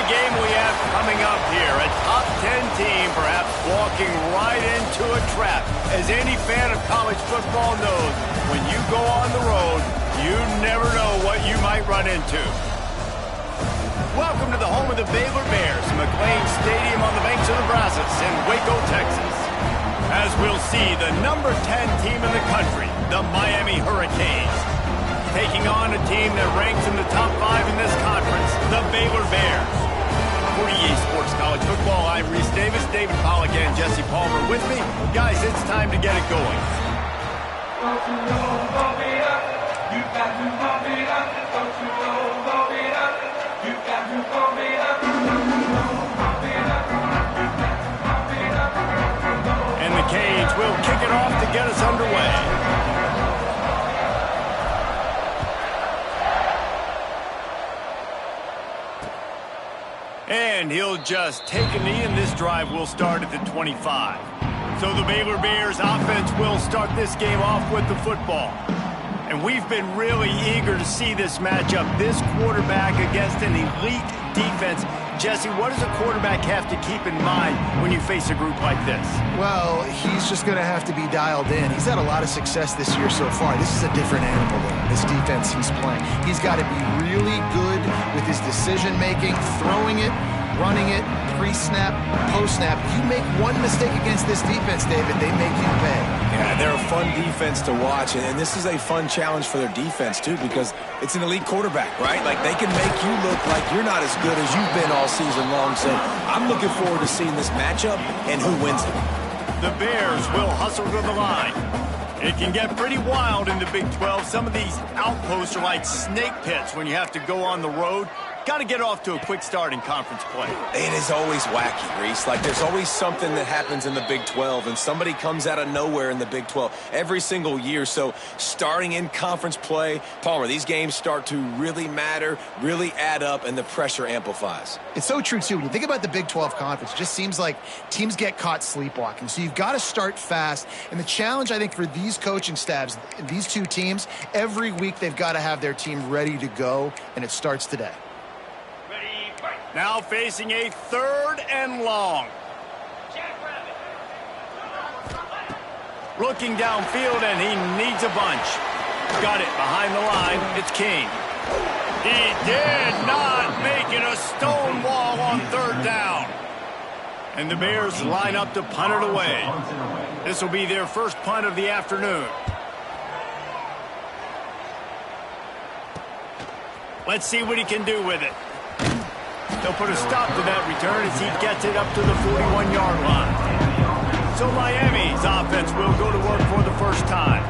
game we have coming up here. A top 10 team perhaps walking right into a trap. As any fan of college football knows, when you go on the road, you never know what you might run into. Welcome to the home of the Baylor Bears, McLean Stadium on the banks of the Brazos in Waco, Texas. As we'll see, the number 10 team in the country, the Miami Hurricanes, taking on a team that ranks in the top 5 in this conference, the Baylor Bears. For EA Sports College Football, I'm Reese Davis, David Pollack, and Jesse Palmer with me. Guys, it's time to get it going. Don't you know, bump it up. You got to bump it up. Don't you know, bump it up. You got to bump it up. Don't you know, bump it up. You got to bump it up. And the Canes will kick it off to get us underway. And he'll just take a knee, and this drive will start at the 25. So the Baylor Bears offense will start this game off with the football. And we've been really eager to see this matchup, this quarterback against an elite defense. Jesse, what does a quarterback have to keep in mind when you face a group like this? Well, he's just going to have to be dialed in. He's had a lot of success this year so far. This is a different animal than this defense he's playing. He's got to be really good with his decision-making, throwing it, running it, pre-snap, post-snap. You make one mistake against this defense, David, they make you pay. Yeah, they're a fun defense to watch, and this is a fun challenge for their defense, too, because it's an elite quarterback, right? Like, they can make you look like you're not as good as you've been all season long, so I'm looking forward to seeing this matchup and who wins it. The Bears will hustle to the line. It can get pretty wild in the Big 12. Some of these outposts are like snake pits when you have to go on the road. Got to get off to a quick start in conference play. It is always wacky, Reese. Like, there's always something that happens in the Big 12, and somebody comes out of nowhere in the Big 12 every single year. So starting in conference play, Palmer, these games start to really matter, really add up, and the pressure amplifies. It's so true, too. When you think about the Big 12 conference, it just seems like teams get caught sleepwalking. So you've got to start fast. And the challenge, I think, for these coaching staffs, these two teams, every week they've got to have their team ready to go, and it starts today. Now facing a 3rd and long. Looking downfield, and he needs a bunch. Got it behind the line. It's King. He did not make it a stone wall on 3rd down. And the Bears line up to punt it away. This will be their first punt of the afternoon. Let's see what he can do with it. They'll put a stop to that return as he gets it up to the 41-yard line. So Miami's offense will go to work for the first time.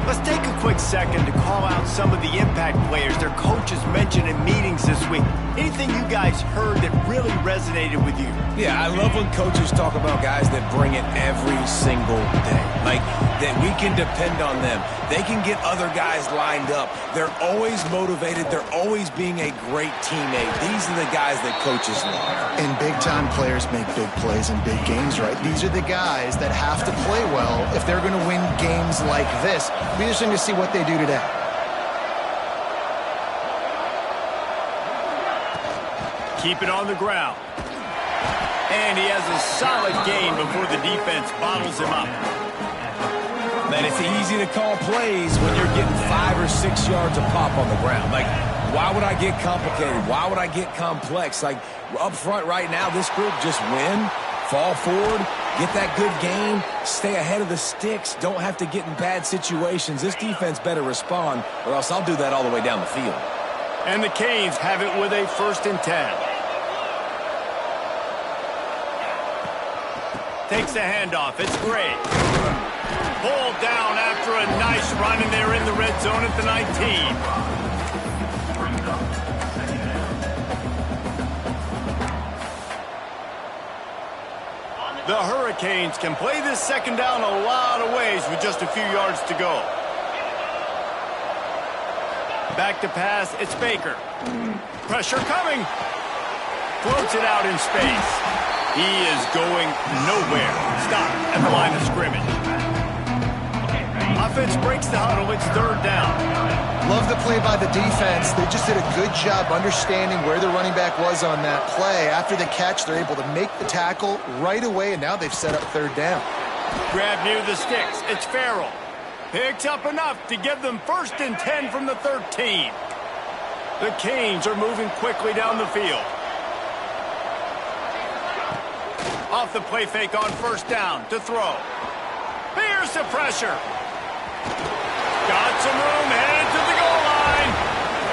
Let's take a quick second to call out some of the impact players their coaches mentioned in meetings this week. Anything you guys heard that really resonated with you? Yeah, I love when coaches talk about guys that bring it every single day. Like, that we can depend on them. They can get other guys lined up. They're always motivated. They're always being a great teammate. These are the guys that coaches love. And big-time players make big plays in big games, right? These are the guys that have to play well if they're going to win games like this. It'll be interesting to see what they do today. Keep it on the ground. And he has a solid gain before the defense bottles him up. Man, it's easy to call plays when you're getting 5 or 6 yards of pop on the ground. Like, why would I get complicated? Why would I get complex? Like, up front right now, this group just win, fall forward, get that good gain, stay ahead of the sticks, don't have to get in bad situations. This defense better respond, or else I'll do that all the way down the field. And the Canes have it with a 1st and 10. Takes the handoff. It's great. Pulled down after a nice run, and they're in the red zone at the 19. The Hurricanes can play this 2nd down a lot of ways with just a few yards to go. Back to pass. It's Baker. Pressure coming. Floats it out in space. He is going nowhere. Stop at the line of scrimmage. Offense breaks the huddle. It's 3rd down. Love the play by the defense. They just did a good job understanding where the running back was on that play. After the catch, they're able to make the tackle right away, and now they've set up third down. Grab near the sticks. It's Farrell. Picks up enough to give them 1st and 10 from the 13. The Canes are moving quickly down the field. Off the play fake on 1st down to throw. Here's the pressure. Got some room, headed to the goal line.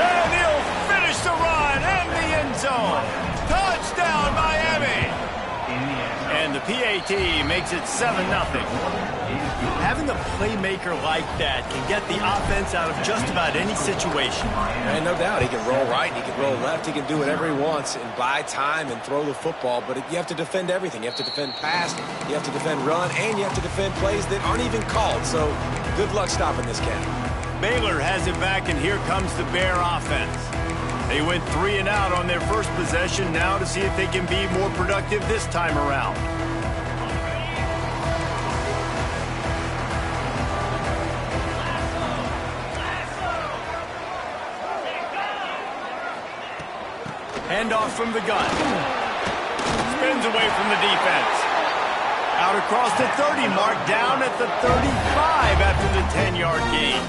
And he'll finish the run and the end zone. Touchdown, Miami. And the PAT makes it 7-0. Having a playmaker like that can get the offense out of just about any situation. And no doubt, he can roll right, he can roll left, he can do whatever he wants and buy time and throw the football. But you have to defend everything. You have to defend pass, you have to defend run, and you have to defend plays that aren't even called. So good luck stopping this cat. Baylor has it back, and here comes the Bear offense. They went 3 and out on their first possession, now to see if they can be more productive this time around. Handoff from the gun. Spins away from the defense. Out across the 30 mark, down at the 35 after the 10-yard gain.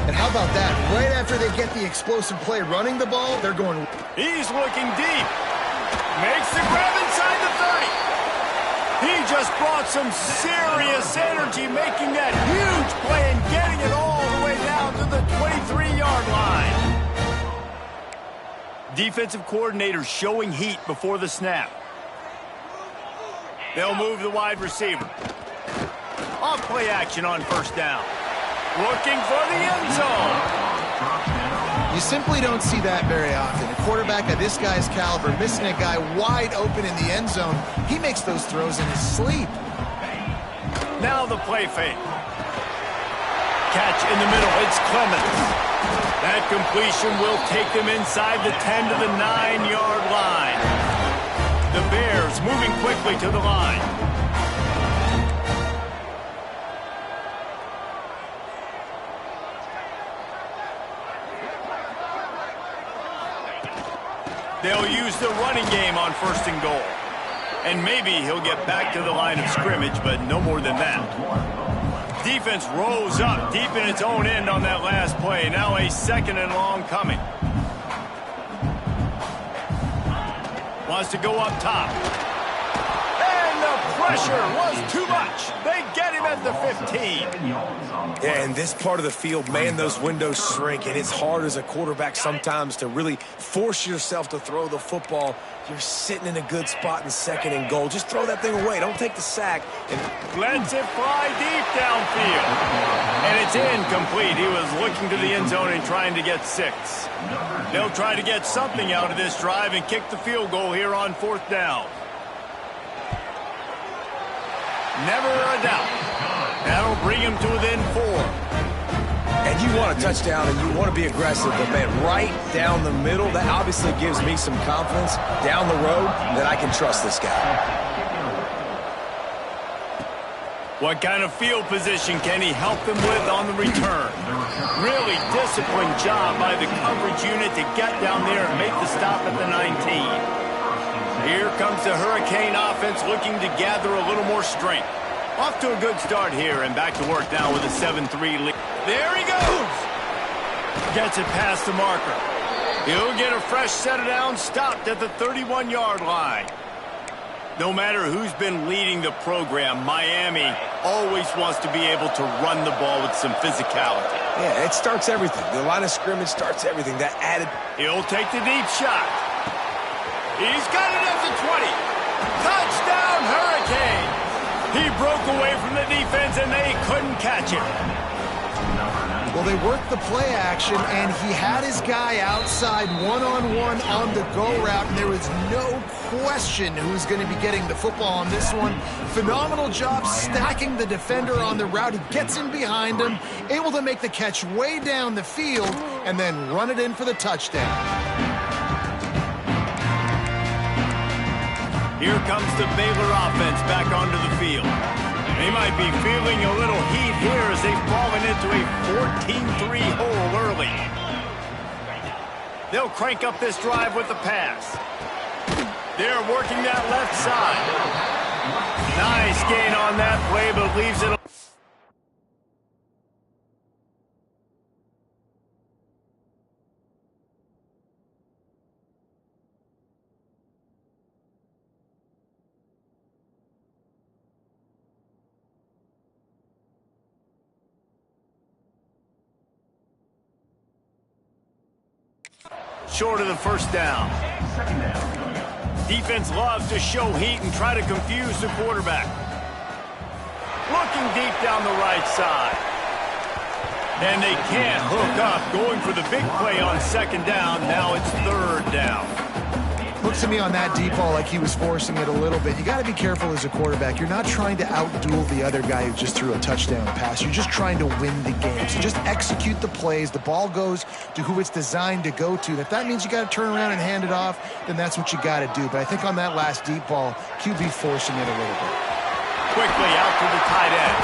And how about that? Right after they get the explosive play running the ball, they're going... He's looking deep. Makes the grab inside the 30. He just brought some serious energy, making that huge play and getting it all the way down to the 23-yard line. Defensive coordinator showing heat before the snap. They'll move the wide receiver. Off play action on 1st down. Looking for the end zone. You simply don't see that very often. A quarterback of this guy's caliber missing a guy wide open in the end zone. He makes those throws in his sleep. Now the play fake. Catch in the middle. It's Clemens. That completion will take them inside the 10 to the 9-yard line. The Bears moving quickly to the line. They'll use the running game on 1st and goal. And maybe he'll get back to the line of scrimmage, but no more than that. Defense rose up deep in its own end on that last play. Now a 2nd and long coming. Wants to go up top. And the pressure was too much. They get him at the 15. Yeah, in this part of the field, man, those windows shrink, and it's hard as a quarterback sometimes to really force yourself to throw the football. You're sitting in a good spot in 2nd and goal. Just throw that thing away. Don't take the sack. And lets it fly deep downfield. And it's incomplete. He was looking to the end zone and trying to get 6. They'll try to get something out of this drive and kick the field goal here on 4th down. Never a doubt. That'll bring him to within 4. And you want a touchdown and you want to be aggressive, but man, right down the middle, that obviously gives me some confidence down the road that I can trust this guy. What kind of field position can he help them with on the return? Really disciplined job by the coverage unit to get down there and make the stop at the 19. Here comes the Hurricane offense looking to gather a little more strength. Off to a good start here and back to work now with a 7-3 lead. There he goes! Gets it past the marker. He'll get a fresh set of downs, stopped at the 31-yard line. No matter who's been leading the program, Miami always wants to be able to run the ball with some physicality. Yeah, it starts everything. The line of scrimmage starts everything. That added... He'll take the deep shot. He's got it at the 20. Touchdown, Hurricane! He broke away from the defense, and they couldn't catch him. Well, they worked the play action, and he had his guy outside one-on-one on the go route, and there was no question who's going to be getting the football on this one. Phenomenal job stacking the defender on the route. He gets in behind him, able to make the catch way down the field, and then run it in for the touchdown. Here comes the Baylor offense back onto the field. They might be feeling a little heat here as they've fallen into a 14-3 hole early. They'll crank up this drive with the pass. They're working that left side. Nice gain on that play, but leaves it. Short of the first down. Defense loves to show heat and try to confuse the quarterback. Looking deep down the right side. And they can't hook up, going for the big play on second down. Now it's third down. Looks to me on that deep ball like he was forcing it a little bit. You got to be careful as a quarterback. You're not trying to outduel the other guy who just threw a touchdown pass. You're just trying to win the game. So just execute the plays. The ball goes to who it's designed to go to. If that means you got to turn around and hand it off, then that's what you got to do. But I think on that last deep ball, QB forcing it a little bit. Quickly out to the tight end.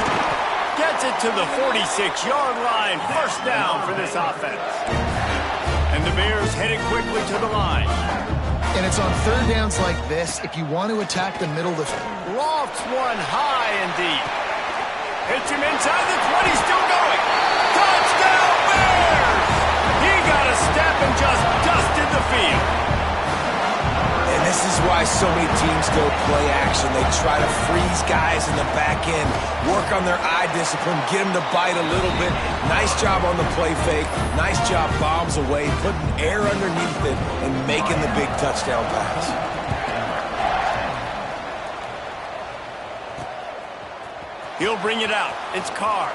Gets it to the 46-yard line. First down for this offense. And the Bears headed quickly to the line. And it's on third downs like this, if you want to attack the middle of the field. Lofts one high and deep. Hits him inside the 20, still going. Touchdown Bears! He got a step and just dusted the field. And this is why so many teams go play action. They try to freeze guys in the back end, work on their eye discipline, get them to bite a little bit. Nice job on the play fake. Nice job bombs away, putting air underneath it and making the big touchdown pass. He'll bring it out. It's Carr.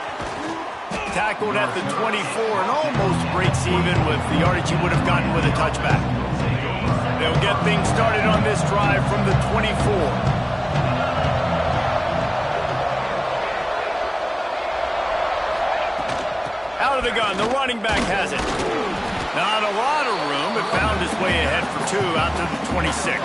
Tackled at the 24 and almost breaks even with the yardage he would have gotten with a touchback. They'll get things started on this drive from the 24. Out of the gun, the running back has it. Not a lot of room, but found his way ahead for two out to the 26.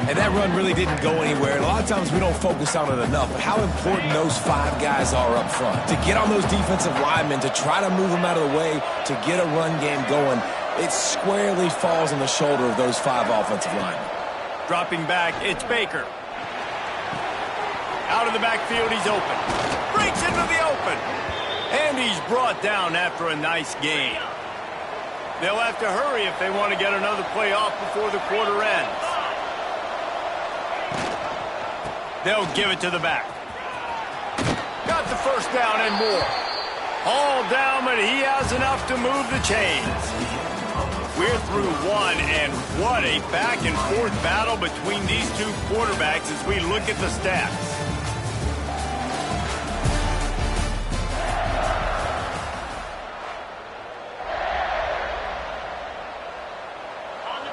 And that run really didn't go anywhere. And a lot of times we don't focus on it enough, but how important those five guys are up front. To get on those defensive linemen, to try to move them out of the way, to get a run game going, it squarely falls on the shoulder of those five offensive linemen. Dropping back, it's Baker. Out of the backfield, he's open. Breaks into the open. And he's brought down after a nice gain. They'll have to hurry if they want to get another play off before the quarter ends. They'll give it to the back. Got the first down and more. All down, but he has enough to move the chains. We're through one, and what a back-and-forth battle between these two quarterbacks as we look at the stats.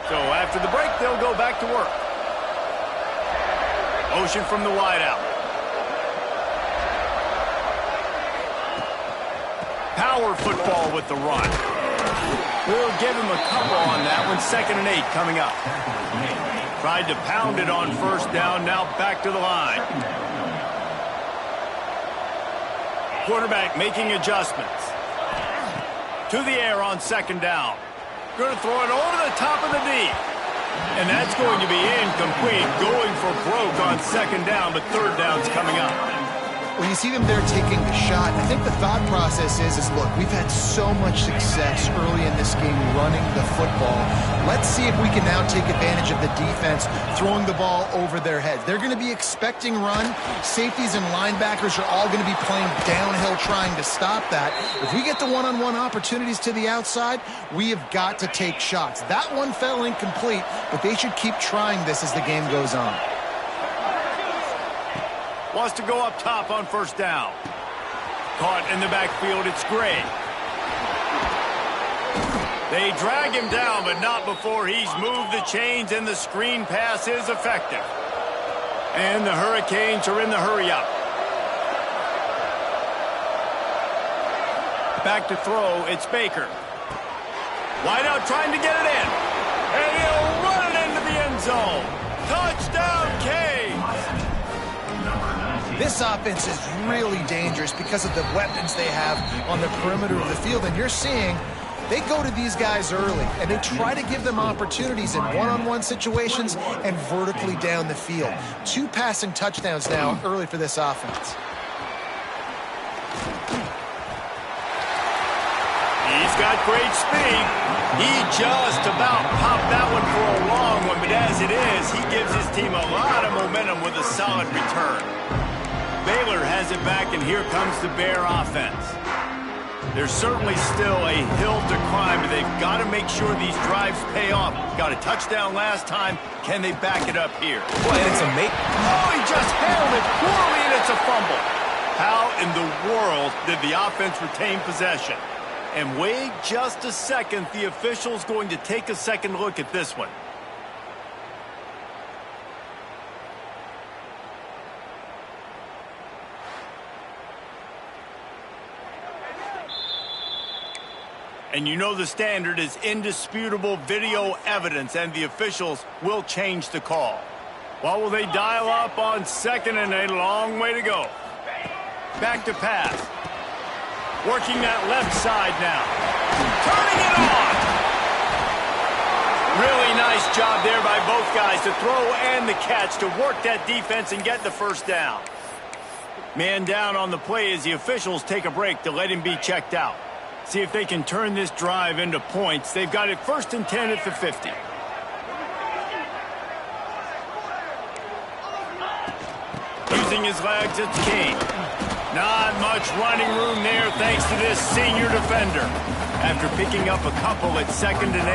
So after the break, they'll go back to work. Motion from the wideout. Power football with the run. We'll give him a couple on that one. 2nd and 8 coming up. Tried to pound it on first down. Now back to the line. Quarterback making adjustments. To the air on 2nd down. Going to throw it over the top of the D. And that's going to be incomplete. Going for broke on 2nd down, but 3rd down's coming up. When you see them there taking the shot, I think the thought process is look, we've had so much success early in this game running the football. Let's see if we can now take advantage of the defense throwing the ball over their heads. They're going to be expecting run. Safeties and linebackers are all going to be playing downhill trying to stop that. If we get the one-on-one opportunities to the outside, we have got to take shots. That one fell incomplete, but they should keep trying this as the game goes on. Wants to go up top on 1st down. Caught in the backfield, it's Gray. They drag him down, but not before he's moved the chains, and the screen pass is effective. And the Hurricanes are in the hurry-up. Back to throw, it's Baker. Wide out trying to get it in. And he'll run it into the end zone. Touchdown, Canes! This offense is really dangerous because of the weapons they have on the perimeter of the field, and you're seeing they go to these guys early, and they try to give them opportunities in one-on-one situations and vertically down the field. 2 passing touchdowns now early for this offense. He's got great speed. He just about popped that one for a long one, but as it is, he gives his team a lot of momentum with a solid return. Baylor has it back, and here comes the Bear offense. There's certainly still a hill to climb, but they've got to make sure these drives pay off. Got a touchdown last time. Can they back it up here? Boy, and it's amazing. Oh, he just handled it poorly, and it's a fumble. How in the world did the offense retain possession? And wait just a second. The official's going to take a second look at this one. And you know the standard is indisputable video evidence, and the officials will change the call. What will they dial up on second, and a long way to go? Back to pass. Working that left side now. Turning it on. Really nice job there by both guys to throw and the catch to work that defense and get the first down. Man down on the play as the officials take a break to let him be checked out. See if they can turn this drive into points. They've got it 1st and 10 at the 50. Using his legs, it's Kane. Not much running room there thanks to this senior defender. After picking up a couple at 2nd and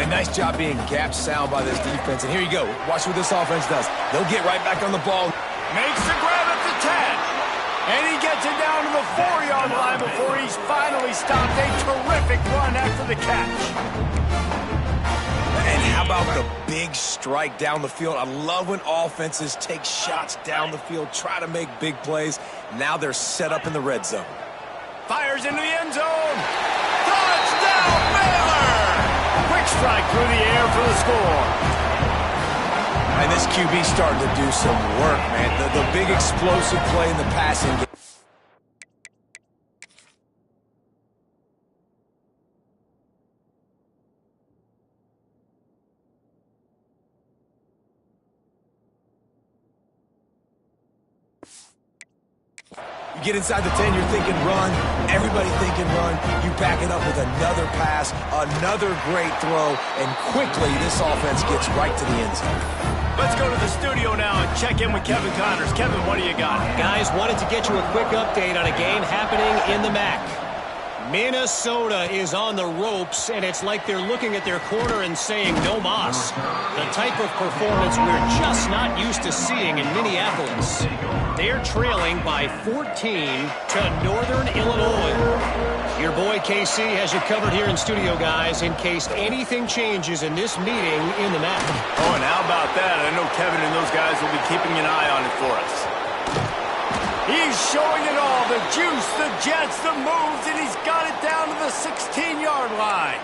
8. A nice job being gap sound by this defense. And here you go. Watch what this offense does. They'll get right back on the ball. Makes the grab at the 10. And he gets it down to the 4-yard line before he's finally stopped. A terrific run after the catch. And how about the big strike down the field? I love when offenses take shots down the field, try to make big plays. Now they're set up in the red zone. Fires into the end zone. Touchdown, Baylor! Quick strike through the air for the score. And this QB starting to do some work, man. The big explosive play in the passing game. You get inside the 10, you're thinking run. Everybody thinking run. You back it up with another pass, another great throw, and quickly this offense gets right to the end zone. Let's go to the studio now and check in with Kevin Connors. Kevin, what do you got? Guys, wanted to get you a quick update on a game happening in the MAC. Minnesota is on the ropes, and it's like they're looking at their corner and saying, no mas. The type of performance we're just not used to seeing in Minneapolis. They're trailing by 14 to Northern Illinois. Your boy KC has you covered here in studio, guys, in case anything changes in this meeting in the MAC. Oh, and how about that? I know Kevin and those guys will be keeping an eye on it for us. He's showing it all, the juice, the jets, the moves, and he's got it down to the 16-yard line.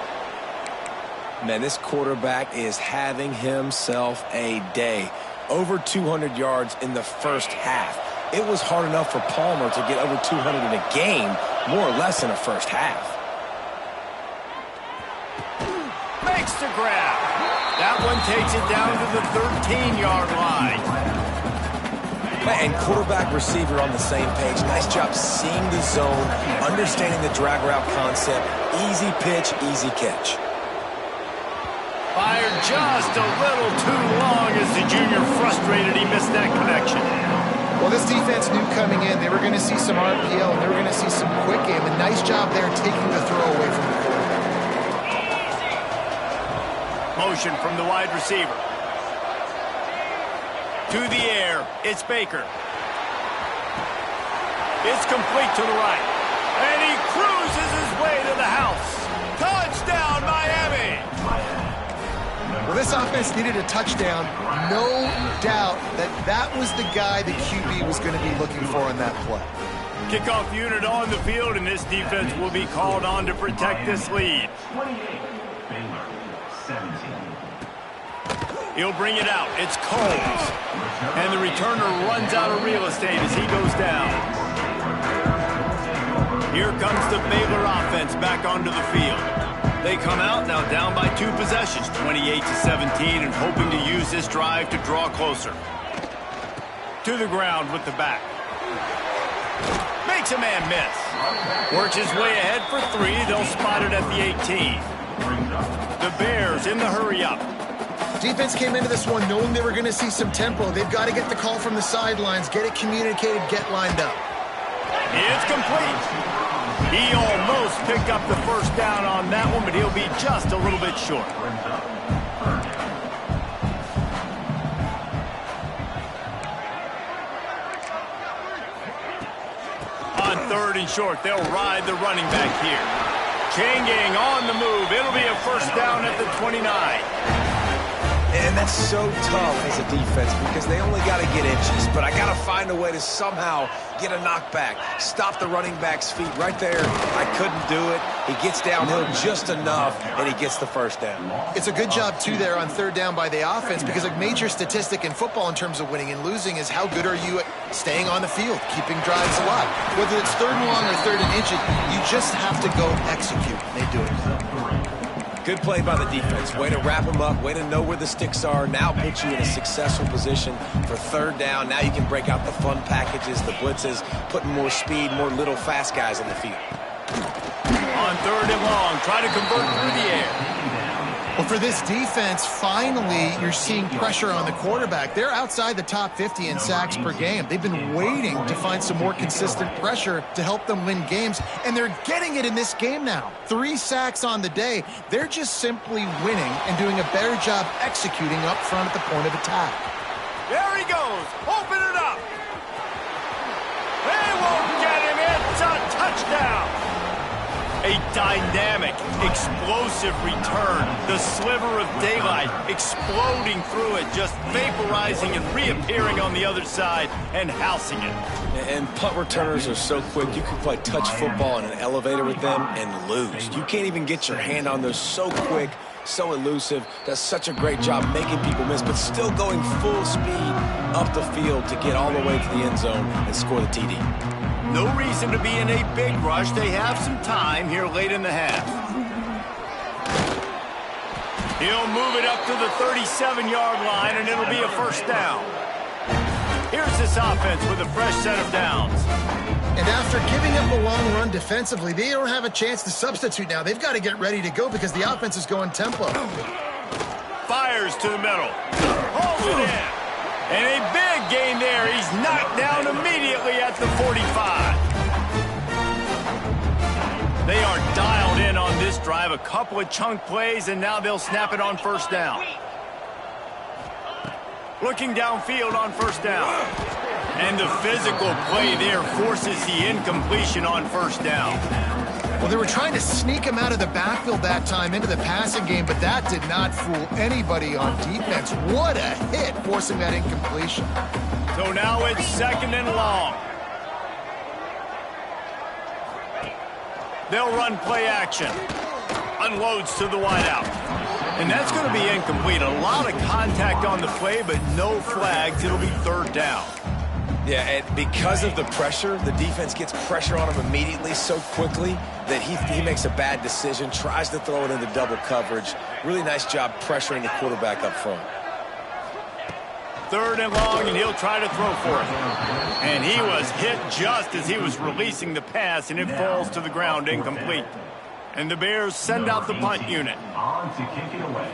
Man, this quarterback is having himself a day. Over 200 yards in the first half. It was hard enough for Palmer to get over 200 in a game, more or less in the first half. Makes the grab. That one takes it down to the 13-yard line. And quarterback receiver on the same page. Nice job seeing the zone, understanding the drag route concept. Easy pitch, easy catch. Fired just a little too long as the junior frustrated. He missed that connection. Well, this defense knew coming in they were going to see some RPO and they were going to see some quick game. A nice job there taking the throw away from the quarterback. Motion from the wide receiver. To the air, it's Baker. It's complete to the right. And he cruises his way to the house. Touchdown, Miami! Well, this offense needed a touchdown. No doubt that was the guy the QB was going to be looking for on that play. Kickoff unit on the field, and this defense will be called on to protect this lead. 28, Baylor, 17. He'll bring it out. It's Coles. And the returner runs out of real estate as he goes down. Here comes the Baylor offense back onto the field. They come out now down by 2 possessions, 28-17, and hoping to use this drive to draw closer. To the ground with the back. Makes a man miss. Works his way ahead for 3. They'll spot it at the 18. The Bears in the hurry-up. Defense came into this one knowing they were going to see some tempo. They've got to get the call from the sidelines, get it communicated, get lined up. It's complete. He almost picked up the first down on that one, but he'll be just a little bit short. On 3rd and short, they'll ride the running back here. Chain gang on the move. It'll be a first down at the 29. And that's so tough as a defense because they only got to get inches. But I got to find a way to somehow get a knockback, stop the running back's feet right there. I couldn't do it. He gets downhill just enough, and he gets the first down. It's a good job, too, there on 3rd down by the offense because a major statistic in football in terms of winning and losing is how good are you at staying on the field, keeping drives alive. Whether it's 3rd and long or 3rd and inches, you just have to go execute. They do it. Good play by the defense. Way to wrap them up. Way to know where the sticks are. Now put you in a successful position for 3rd down. Now you can break out the fun packages, the blitzes, putting more speed, more little fast guys on the field. On 3rd and long, try to convert through the air. Well, for this defense, finally, you're seeing pressure on the quarterback. They're outside the top 50 in sacks per game. They've been waiting to find some more consistent pressure to help them win games, and they're getting it in this game now. 3 sacks on the day. They're just simply winning and doing a better job executing up front at the point of attack. There he goes. Open it up. They won't get him. It's a touchdown. A dynamic, explosive return. The sliver of daylight exploding through it, just vaporizing and reappearing on the other side and housing it. And punt returners are so quick. You can play touch football in an elevator with them and lose. You can't even get your hand on those. So quick, so elusive. Does such a great job making people miss, but still going full speed up the field to get all the way to the end zone and score the TD. No reason to be in a big rush. They have some time here late in the half. He'll move it up to the 37-yard line, and it'll be a first down. Here's this offense with a fresh set of downs. And after giving up a long run defensively, they don't have a chance to substitute now. They've got to get ready to go because the offense is going tempo. Fires to the middle. Holds it in. And a big gain there. He's knocked down immediately at the 45. They are dialed in on this drive. A couple of chunk plays, and now they'll snap it on first down. Looking downfield on first down. And the physical play there forces the incompletion on first down. Well, they were trying to sneak him out of the backfield that time into the passing game, but that did not fool anybody on defense. What a hit, forcing that incompletion. So now it's 2nd and long. They'll run play action. Unloads to the wideout. And that's going to be incomplete. A lot of contact on the play, but no flags. It'll be 3rd down. Yeah, and because of the pressure, the defense gets pressure on him immediately so quickly that he makes a bad decision, tries to throw it into double coverage. Really nice job pressuring the quarterback up front. 3rd and long, and he'll try to throw for it. And he was hit just as he was releasing the pass, and it falls to the ground incomplete. And the Bears send out the punt unit. On to kick it away.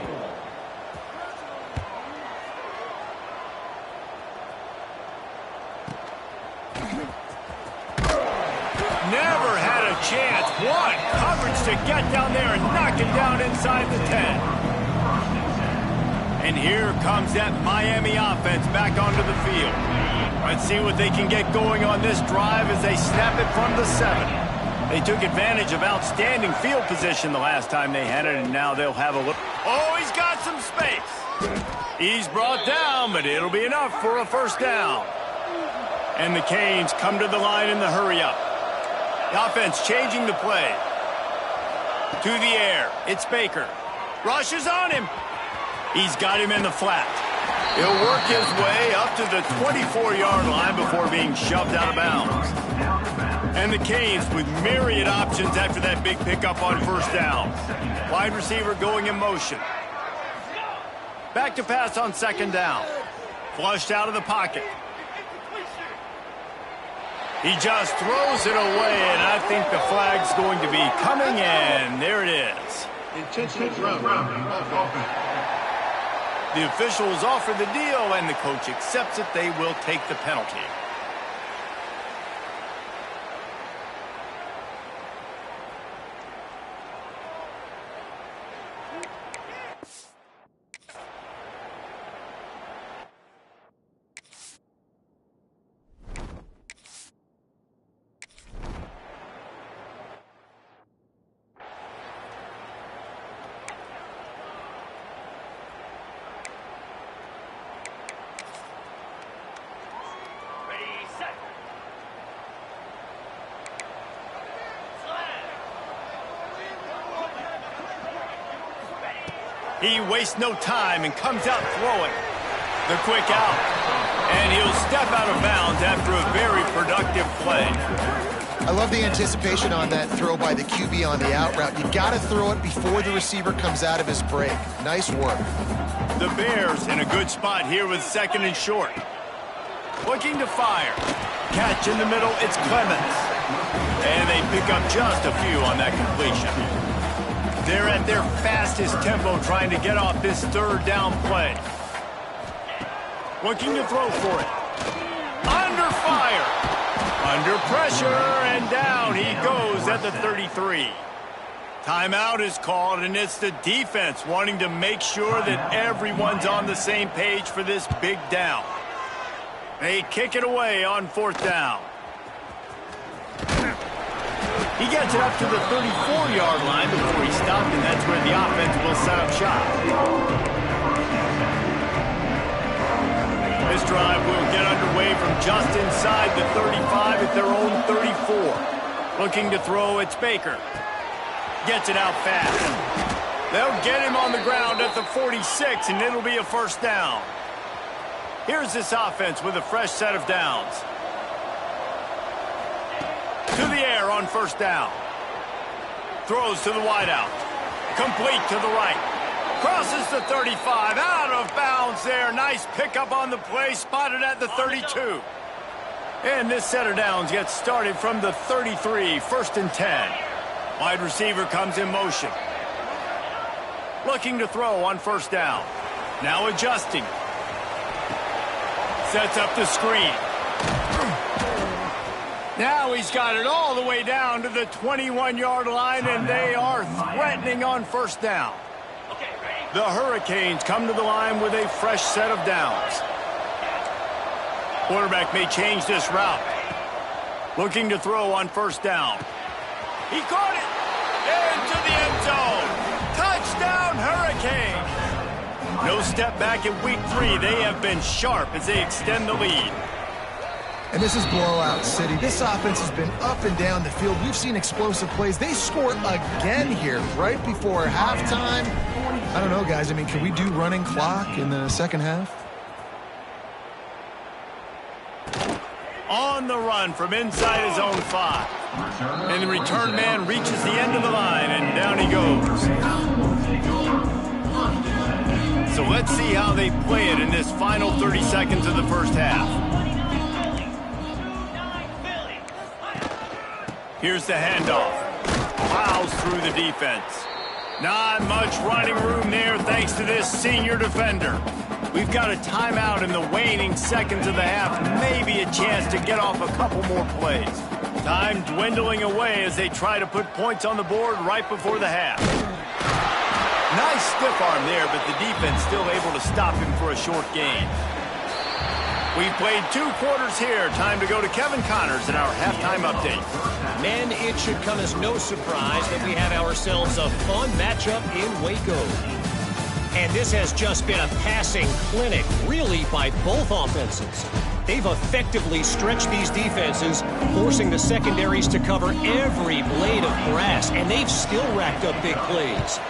Never had a chance. What coverage to get down there and knock it down inside the 10. And here comes that Miami offense back onto the field. Let's see what they can get going on this drive as they snap it from the 7. They took advantage of outstanding field position the last time they had it, and now they'll have a look. Oh, he's got some space. He's brought down, but it'll be enough for a first down. And the Canes come to the line in the hurry-up. The offense changing the play. To the air. It's Baker. Rushes on him. He's got him in the flat. He'll work his way up to the 24-yard line before being shoved out of bounds. And the Canes with myriad options after that big pickup on first down. Wide receiver going in motion. Back to pass on second down. Flushed out of the pocket. He just throws it away, and I think the flag's going to be coming in. There it is. Intentional grounding. The officials offer the deal, and the coach accepts it. They will take the penalty. He wastes no time and comes out throwing. The quick out. And he'll step out of bounds after a very productive play. I love the anticipation on that throw by the QB on the out route. You got to throw it before the receiver comes out of his break. Nice work. The Bears in a good spot here with second and short. Looking to fire. Catch in the middle, it's Clemens. And they pick up just a few on that completion. They're at their fastest tempo trying to get off this third down play. Looking to throw for it. Under fire. Under pressure, and down he goes at the 33. Timeout is called, and it's the defense wanting to make sure that everyone's on the same page for this big down. They kick it away on fourth down. He gets it up to the 34-yard line before he stopped, and that's where the offense will set up shop. This drive will get underway from just inside the 35 at their own 34. Looking to throw, it's Baker. Gets it out fast. They'll get him on the ground at the 46, and it'll be a first down. Here's this offense with a fresh set of downs. To the air on first down. Throws to the wideout. Complete to the right. Crosses the 35. Out of bounds there. Nice pickup on the play. Spotted at the 32. And this set of downs gets started from the 33. First and 10. Wide receiver comes in motion. Looking to throw on first down. Now adjusting. Sets up the screen. Now he's got it all the way down to the 21-yard line, and they are threatening on first down. The Hurricanes come to the line with a fresh set of downs. Quarterback may change this route. Looking to throw on first down. He caught it into the end zone. Touchdown, Hurricanes. No step back in week 3. They have been sharp as they extend the lead. And this is blowout city. This offense has been up and down the field. We've seen explosive plays. They score again here right before halftime. I don't know, guys. I mean, can we do running clock in the second half? On the run from inside his own 5. And the return man reaches the end of the line, and down he goes. So let's see how they play it in this final 30 seconds of the first half. Here's the handoff. Plows through the defense. Not much running room there thanks to this senior defender. We've got a timeout in the waning seconds of the half. Maybe a chance to get off a couple more plays. Time dwindling away as they try to put points on the board right before the half. Nice stiff arm there, but the defense still able to stop him for a short gain. We've played 2 quarters here. Time to go to Kevin Connors in our halftime update. Men, it should come as no surprise that we have ourselves a fun matchup in Waco. And this has just been a passing clinic, really, by both offenses. They've effectively stretched these defenses, forcing the secondaries to cover every blade of grass, and they've still racked up big plays.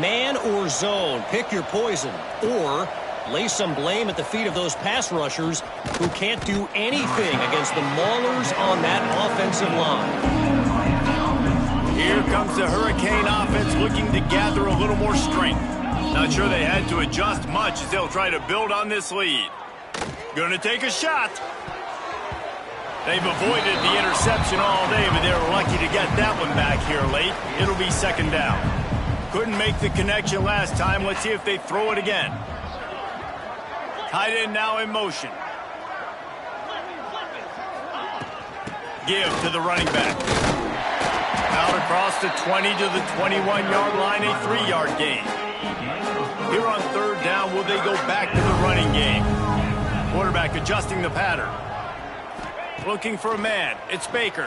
Man or zone, pick your poison. Or lay some blame at the feet of those pass rushers who can't do anything against the maulers on that offensive line. Here comes the Hurricane offense looking to gather a little more strength. Not sure they had to adjust much as they'll try to build on this lead. Gonna take a shot. They've avoided the interception all day, but they were lucky to get that one back here late. It'll be second down. Couldn't make the connection last time. Let's see if they throw it again. Tight end now in motion. Give to the running back. Out across the 20 to the 21-yard line, a 3-yard gain. Here on third down, will they go back to the running game? Quarterback adjusting the pattern. Looking for a man. It's Baker.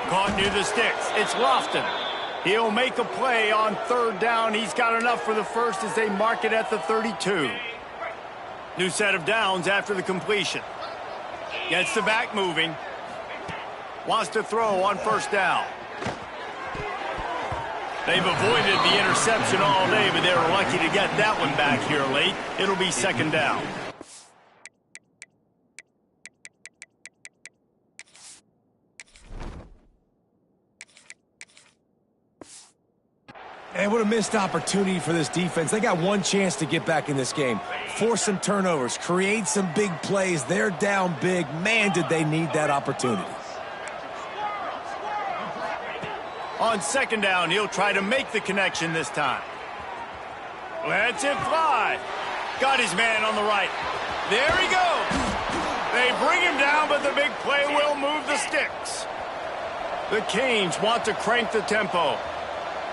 Caught near the sticks. It's Lofton. He'll make a play on third down. He's got enough for the first as they mark it at the 32. New set of downs after the completion. Gets the back moving. Wants to throw on first down. They've avoided the interception all day, but they were lucky to get that one back here late. It'll be second down. And what a missed opportunity for this defense. They got one chance to get back in this game. Force some turnovers, create some big plays. They're down big. Man, did they need that opportunity. On second down, he'll try to make the connection this time. Lets it fly. Got his man on the right. There he goes. They bring him down, but the big play will move the sticks. The Canes want to crank the tempo.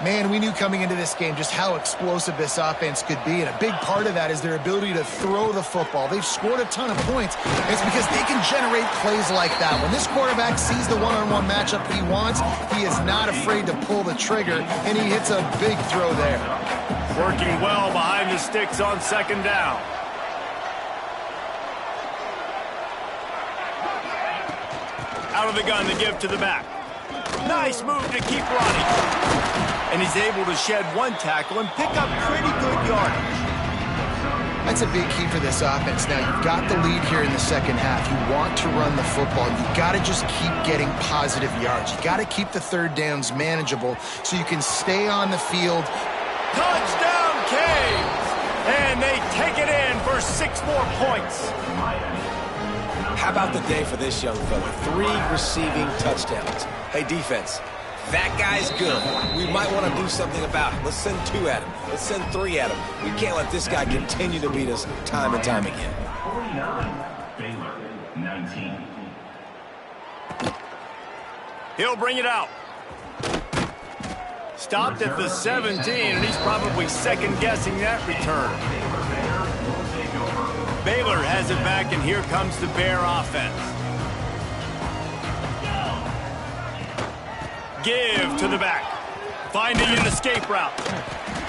Man, we knew coming into this game just how explosive this offense could be, and a big part of that is their ability to throw the football. They've scored a ton of points. It's because they can generate plays like that. When this quarterback sees the one-on-one matchup he wants, he is not afraid to pull the trigger, and he hits a big throw there. Working well behind the sticks on second down. Out of the gun, the give to the back. Nice move to keep running. And he's able to shed one tackle and pick up pretty good yardage. That's a big key for this offense. Now, you've got the lead here in the second half. You want to run the football. You've got to just keep getting positive yards. You've got to keep the third downs manageable so you can stay on the field. Touchdown, Canes! And they take it in for 6 more points. How about the day for this young fella? 3 receiving touchdowns. Hey, defense, that guy's good. We might want to do something about it. Let's send 2 at him. Let's send 3 at him. We can't let this guy continue to beat us time and time again. 49, Baylor, 19. He'll bring it out. Stopped at the 17, and he's probably second-guessing that return. Baylor has it back, and here comes the Bear offense. Give to the back. Finding an escape route.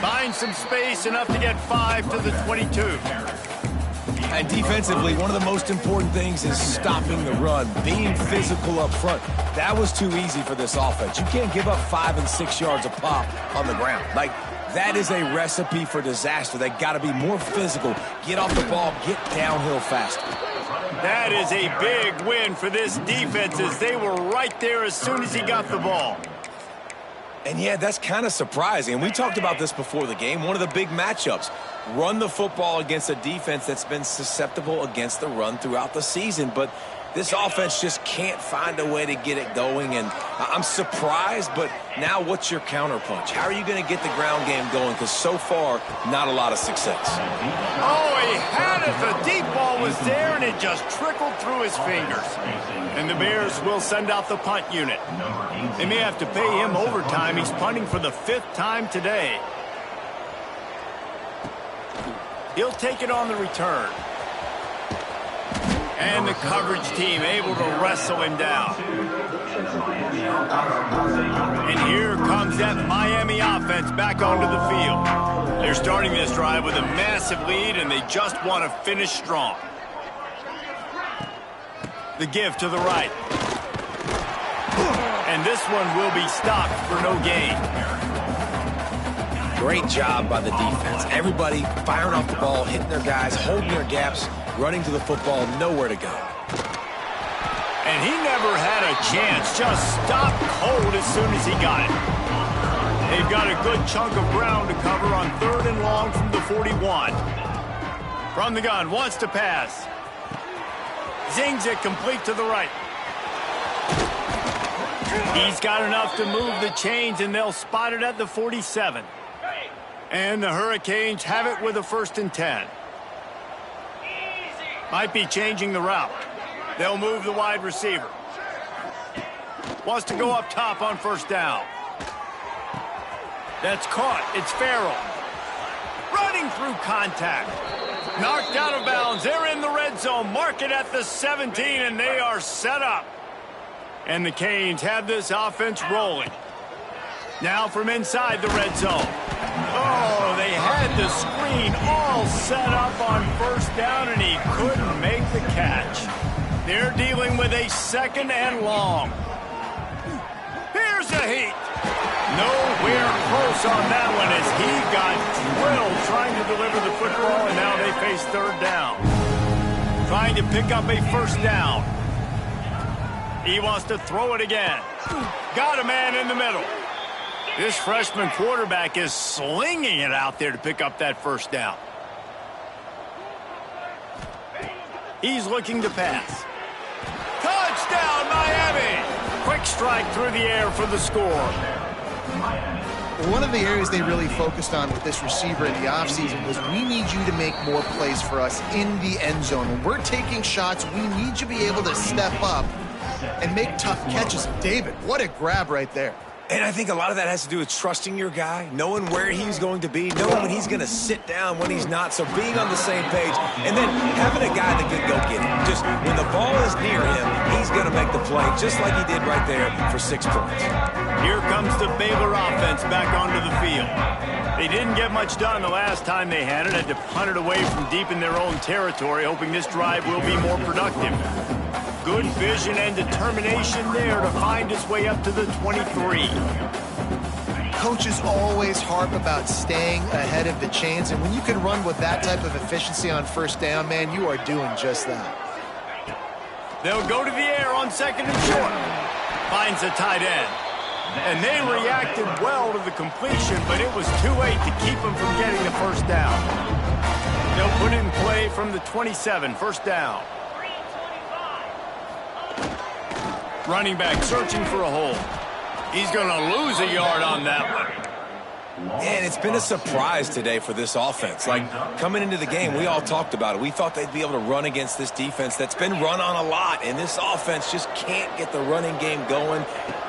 Finds some space, enough to get 5 to the 22. And defensively, one of the most important things is stopping the run, being physical up front. That was too easy for this offense. You can't give up 5 and 6 yards a pop on the ground. Like, that is a recipe for disaster. They got to be more physical, get off the ball, get downhill faster. That is a big win for this defense as they were right there as soon as he got the ball. And yeah, that's kind of surprising. And we talked about this before the game. One of the big matchups. Run the football against a defense that's been susceptible against the run throughout the season. But this offense just can't find a way to get it going. And I'm surprised, but now what's your counterpunch? How are you going to get the ground game going? Because so far, not a lot of success. Oh, he had it. The deep ball was there, and it just trickled through his fingers. And the Bears will send out the punt unit. They may have to pay him overtime. He's punting for the 5th time today. He'll take it on the return. And the coverage team able to wrestle him down. And here comes that Miami offense back onto the field. They're starting this drive with a massive lead, and they just want to finish strong. The give to the right. And this one will be stopped for no gain. great job by the defense. Everybody firing off the ball, hitting their guys, holding their gaps, running to the football, nowhere to go. And he never had a chance. Just stopped cold as soon as he got it. They've got a good chunk of ground to cover on 3rd and long from the 41. From the gun, wants to pass. Zings it complete to the right. He's got enough to move the chains, and they'll spot it at the 47. And the Hurricanes have it with a 1st and 10. Might be changing the route. They'll move the wide receiver. Wants to go up top on 1st down. That's caught. It's Farrell. Running through contact. Knocked out of bounds. They're in the red zone. Mark it at the 17, and they are set up. And the Canes have this offense rolling. Now from inside the red zone. Oh, they had the screen all set up on 1st down, and he couldn't make the catch. They're dealing with a 2nd and long. Here's a heat. Nowhere close on that one as he got drilled trying to deliver the football, and now they face 3rd down. Trying to pick up a 1st down. He wants to throw it again. Got a man in the middle. This freshman quarterback is slinging it out there to pick up that 1st down. He's looking to pass. Touchdown, Miami! Quick strike through the air for the score. One of the areas they really focused on with this receiver in the offseason was we need you to make more plays for us in the end zone. When we're taking shots, we need you to be able to step up and make tough catches. David, what a grab right there. And I think a lot of that has to do with trusting your guy, knowing where he's going to be, knowing when he's going to sit down, when he's not. So being on the same page, and then having a guy that could go get it. Just when the ball is near him, he's going to make the play, just like he did right there for 6 points. Here comes the Baylor offense back onto the field. They didn't get much done the last time they had it. Had to punt it away from deep in their own territory, hoping this drive will be more productive. Good vision and determination there to find his way up to the 23. Coaches always harp about staying ahead of the chains, and when you can run with that type of efficiency on 1st down, man, you are doing just that. They'll go to the air on 2nd and short. Finds a tight end. And they reacted well to the completion, but it was too late to keep them from getting the 1st down. They'll put it in play from the 27, 1st down. Running back searching for a hole. He's going to lose a yard on that one. And it's been a surprise today for this offense. Like, coming into the game, we all talked about it. We thought they'd be able to run against this defense that's been run on a lot, and this offense just can't get the running game going.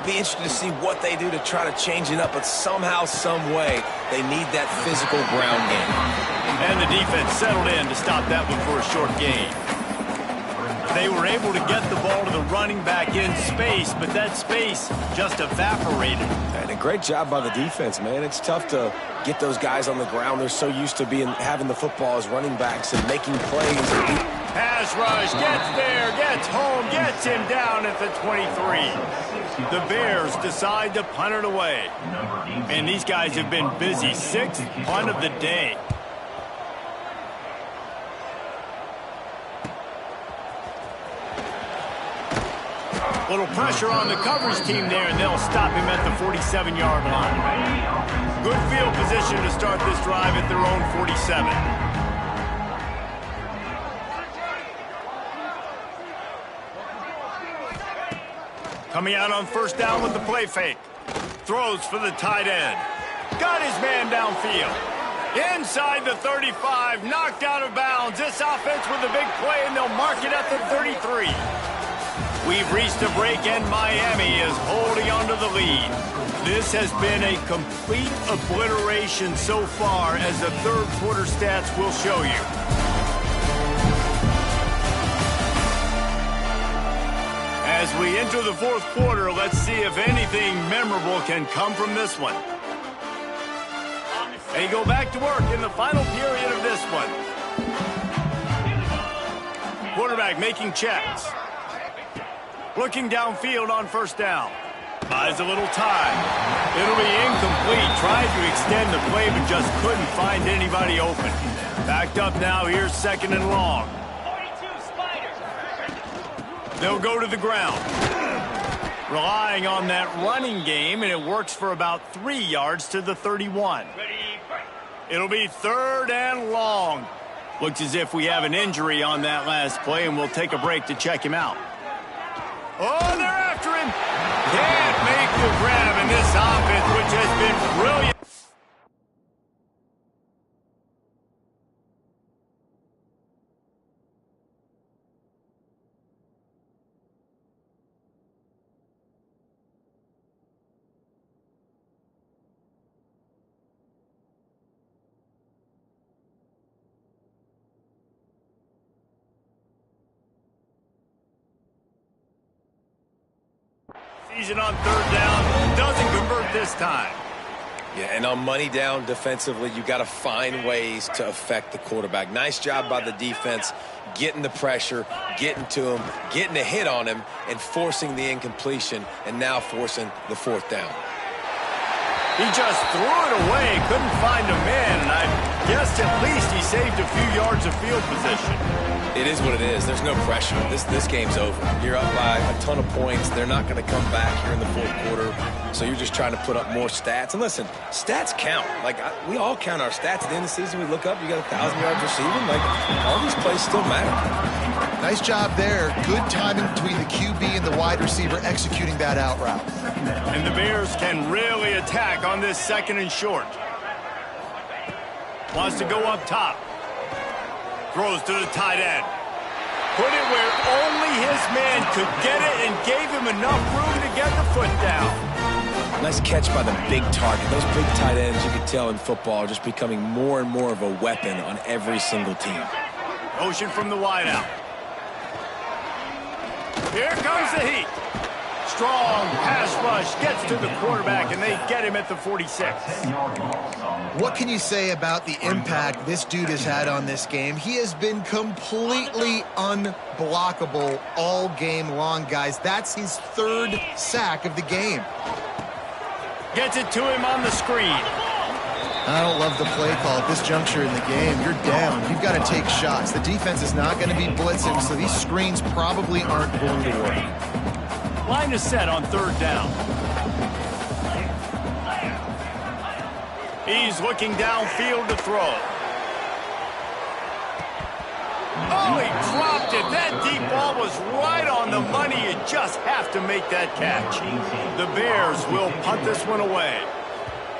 Be interested to see what they do to try to change it up, but somehow, some way, they need that physical ground game. And the defense settled in to stop that one for a short gain. They were able to get the ball to the running back in space, but that space just evaporated. And a great job by the defense, man. It's tough to get those guys on the ground. They're so used to having the football as running backs and making plays. Pass rush, gets there, gets home, gets him down at the 23. The Bears decide to punt it away. And these guys have been busy. 6th punt of the day. Little pressure on the coverage team there, and they'll stop him at the 47-yard line. Good field position to start this drive at their own 47. Coming out on 1st down with the play fake. Throws for the tight end. Got his man downfield. Inside the 35, knocked out of bounds. This offense with a big play, and they'll mark it at the 33. We've reached a break, and Miami is holding on to the lead. This has been a complete obliteration so far, as the 3rd quarter stats will show you. As we enter the 4th quarter, let's see if anything memorable can come from this one. They go back to work in the final period of this one. Quarterback making checks. Looking downfield on 1st down. Buys a little time. It'll be incomplete. Tried to extend the play, but just couldn't find anybody open. Backed up now. Here's 2nd and long. They'll go to the ground. Relying on that running game, and it works for about 3 yards to the 31. It'll be 3rd and long. Looks as if we have an injury on that last play, and we'll take a break to check him out. Oh, they're after him. Can't make the grab in this offense, which has been brilliant. Season on 3rd down, doesn't convert this time. Yeah, and on money down defensively, you got to find ways to affect the quarterback. Nice job by the defense, getting the pressure, getting to him, getting a hit on him, and forcing the incompletion, and now forcing the 4th down. He just threw it away, couldn't find a man, and I guess at least he saved a few yards of field position. It is what it is. There's no pressure. This game's over. You're up by a ton of points. They're not going to come back here in the 4th quarter. So you're just trying to put up more stats. And listen, stats count. Like, we all count our stats. At the end of the season, we look up, you got 1,000 yards receiving. Like, all these plays still matter. Nice job there. Good timing between the QB and the wide receiver executing that out route. And the Bears can really attack on this 2nd and short. Wants to go up top. Throws to the tight end. Put it where only his man could get it and gave him enough room to get the foot down. Nice catch by the big target. Those big tight ends, you can tell in football, are just becoming more and more of a weapon on every single team. Motion from the wideout. Here comes the heat. Strong pass rush gets to the quarterback, and they get him at the 46. What can you say about the impact this dude has had on this game? He has been completely unblockable all game long, guys. That's his 3rd sack of the game. Gets it to him on the screen. I don't love the play call at this juncture in the game. You're down. You've got to take shots. The defense is not going to be blitzing, so these screens probably aren't going to work. Line is set on 3rd down. He's looking downfield to throw. Oh, he dropped it. That deep ball was right on the money. You just have to make that catch. The Bears will punt this one away.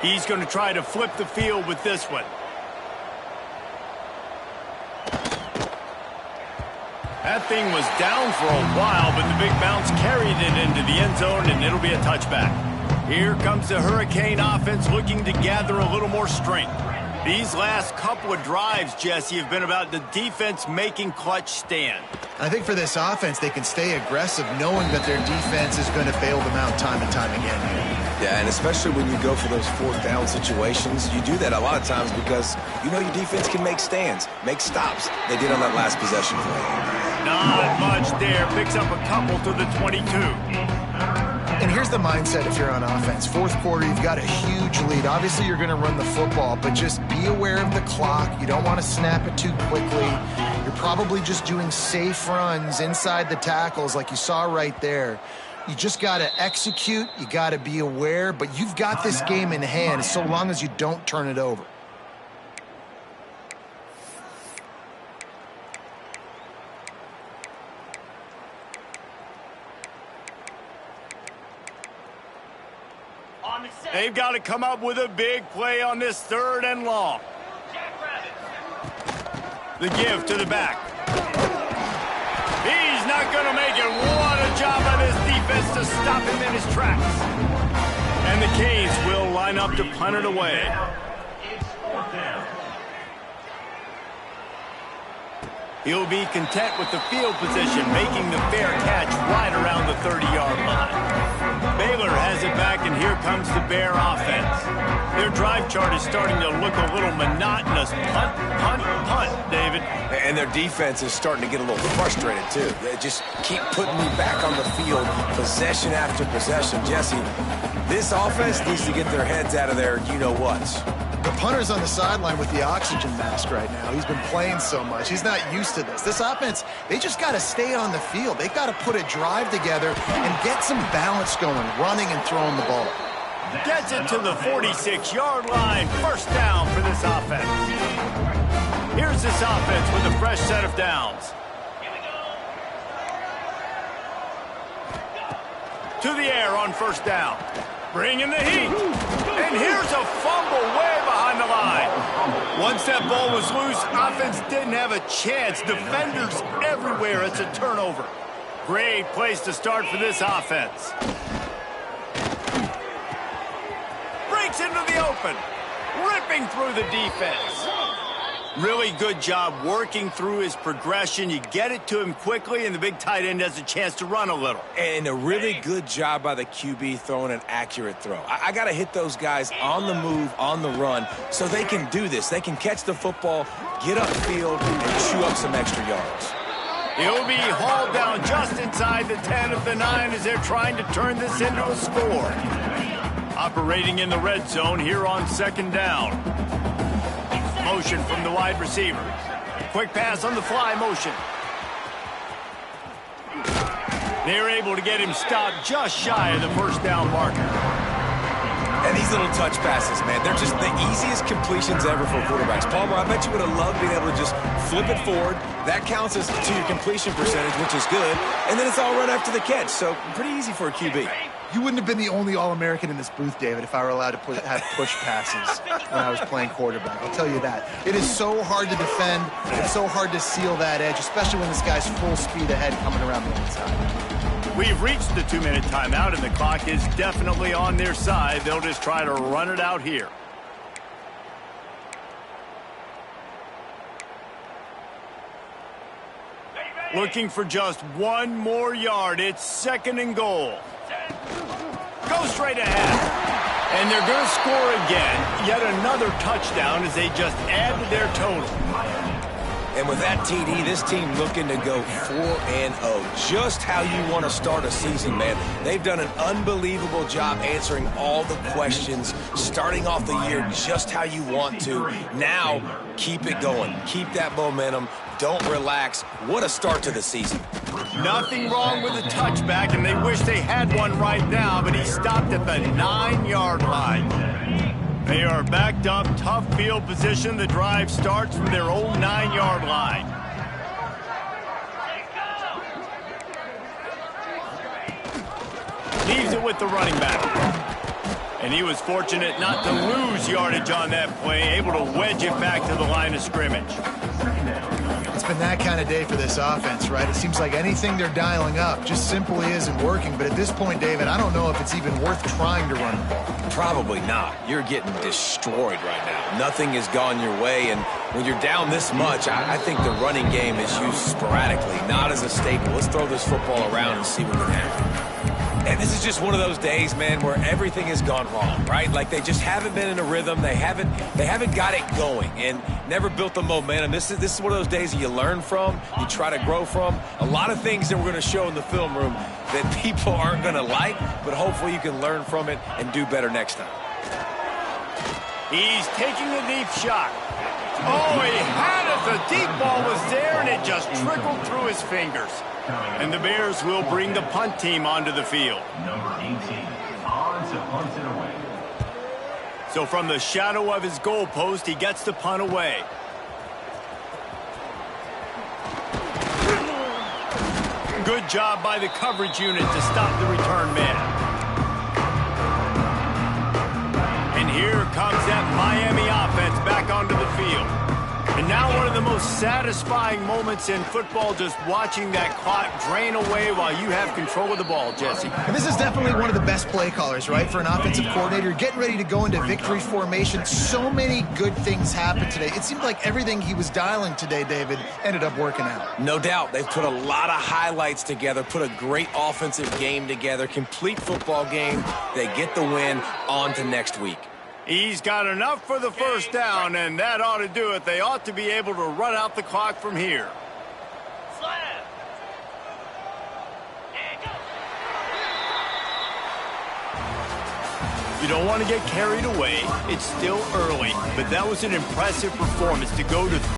He's going to try to flip the field with this one. That thing was down for a while, but the big bounce carried it into the end zone, and it'll be a touchback. Here comes the Hurricane offense looking to gather a little more strength. These last couple of drives, Jesse, have been about the defense making clutch stand. I think for this offense, they can stay aggressive knowing that their defense is going to bail them out time and time again. Yeah, and especially when you go for those 4th down situations, you do that a lot of times because you know your defense can make stands, make stops. They did on that last possession play. Not much there. Picks up a couple to the 22. And here's the mindset if you're on offense. 4th quarter, you've got a huge lead. Obviously, you're going to run the football, but just be aware of the clock. You don't want to snap it too quickly. You're probably just doing safe runs inside the tackles like you saw right there. You just got to execute. You got to be aware, but you've got this game in hand so long as you don't turn it over. They've got to come up with a big play on this 3rd and long. The give to the back. He's not going to make it. What a job by this defense to stop him in his tracks. And the Canes will line up to punt it away. He'll be content with the field position, making the fair catch right around the 30-yard line. Baylor has it back, and here comes the Bear offense. Their drive chart is starting to look a little monotonous. Punt, punt, punt, David. And their defense is starting to get a little frustrated, too. They just keep putting me back on the field, possession after possession. Jesse, this offense needs to get their heads out of their you-know-whats. The punter's on the sideline with the oxygen mask right now. He's been playing so much. He's not used to this. This offense, they just got to stay on the field. They've got to put a drive together and get some balance going, running and throwing the ball. Gets it to the 46-yard line. First down for this offense. Here's this offense with a fresh set of downs. To the air on first down. Bringing the heat. And here's a fumble way behind the line. Once that ball was loose, offense didn't have a chance. Defenders everywhere. It's a turnover. Great place to start for this offense. Breaks into the open. Ripping through the defense. Really good job working through his progression. You get it to him quickly, and the big tight end has a chance to run a little. And a really good job by the QB throwing an accurate throw. I got to hit those guys on the move, on the run, so they can do this. They can catch the football, get upfield, and chew up some extra yards. He'll be hauled down just inside the 10 of the 9 as they're trying to turn this into a score. Operating in the red zone here on second down. Motion from the wide receiver. Quick pass on the fly motion. They're able to get him stopped just shy of the first down marker. And these little touch passes, man, they're just the easiest completions ever for quarterbacks. Palmer, I bet you would have loved being able to just flip it forward. That counts as to your completion percentage, which is good. And then it's all run after the catch, so pretty easy for a QB. You wouldn't have been the only All-American in this booth, David, if I were allowed to have push passes when I was playing quarterback. I'll tell you that. It is so hard to defend. It's so hard to seal that edge, especially when this guy's full speed ahead coming around the inside. We've reached the 2-minute timeout, and the clock is definitely on their side. They'll just try to run it out here. Looking for just one more yard. It's second and goal. Go straight ahead. And they're going to score again. Yet another touchdown as they just add to their total. And with that TD, this team looking to go 4-0. Just how you want to start a season, man. They've done an unbelievable job answering all the questions, starting off the year just how you want to. Now, keep it going. Keep that momentum. Don't relax. What a start to the season. Nothing wrong with a touchback, and they wish they had one right now, but he stopped at the 9-yard line. They are backed up, tough field position. The drive starts from their own 9-yard line. Leaves it with the running back. And he was fortunate not to lose yardage on that play, able to wedge it back to the line of scrimmage. It's been that kind of day for this offense, right? It seems like anything they're dialing up just simply isn't working. But at this point, David, I don't know if it's even worth trying to run the ball. Probably not. You're getting destroyed right now. Nothing has gone your way, and when you're down this much, I think the running game is used sporadically, not as a staple. Let's throw this football around and see what can happen. And this is just one of those days, man, where everything has gone wrong, right? Like they just haven't been in a rhythm. They haven't got it going and never built the momentum. This is one of those days that you learn from, you try to grow from. A lot of things that we're going to show in the film room that people aren't going to like, but hopefully you can learn from it and do better next time. He's taking a deep shot. Oh, he had it. The deep ball was there, and it just trickled through his fingers. And the Bears will bring the punt team onto the field. Number 18, on to punt it away. So from the shadow of his goal post, he gets the punt away. Good job by the coverage unit to stop the return man. And here comes that Miami offense back onto the field. And now one of the most satisfying moments in football, just watching that clock drain away while you have control of the ball, Jesse. And this is definitely one of the best play callers, right, for an offensive coordinator. Getting ready to go into victory formation. So many good things happened today. It seemed like everything he was dialing today, David, ended up working out. No doubt. They've put a lot of highlights together, put a great offensive game together, complete football game. They get the win. On to next week. He's got enough for the first down, and that ought to do it. They ought to be able to run out the clock from here. You don't want to get carried away. It's still early, but that was an impressive performance to go to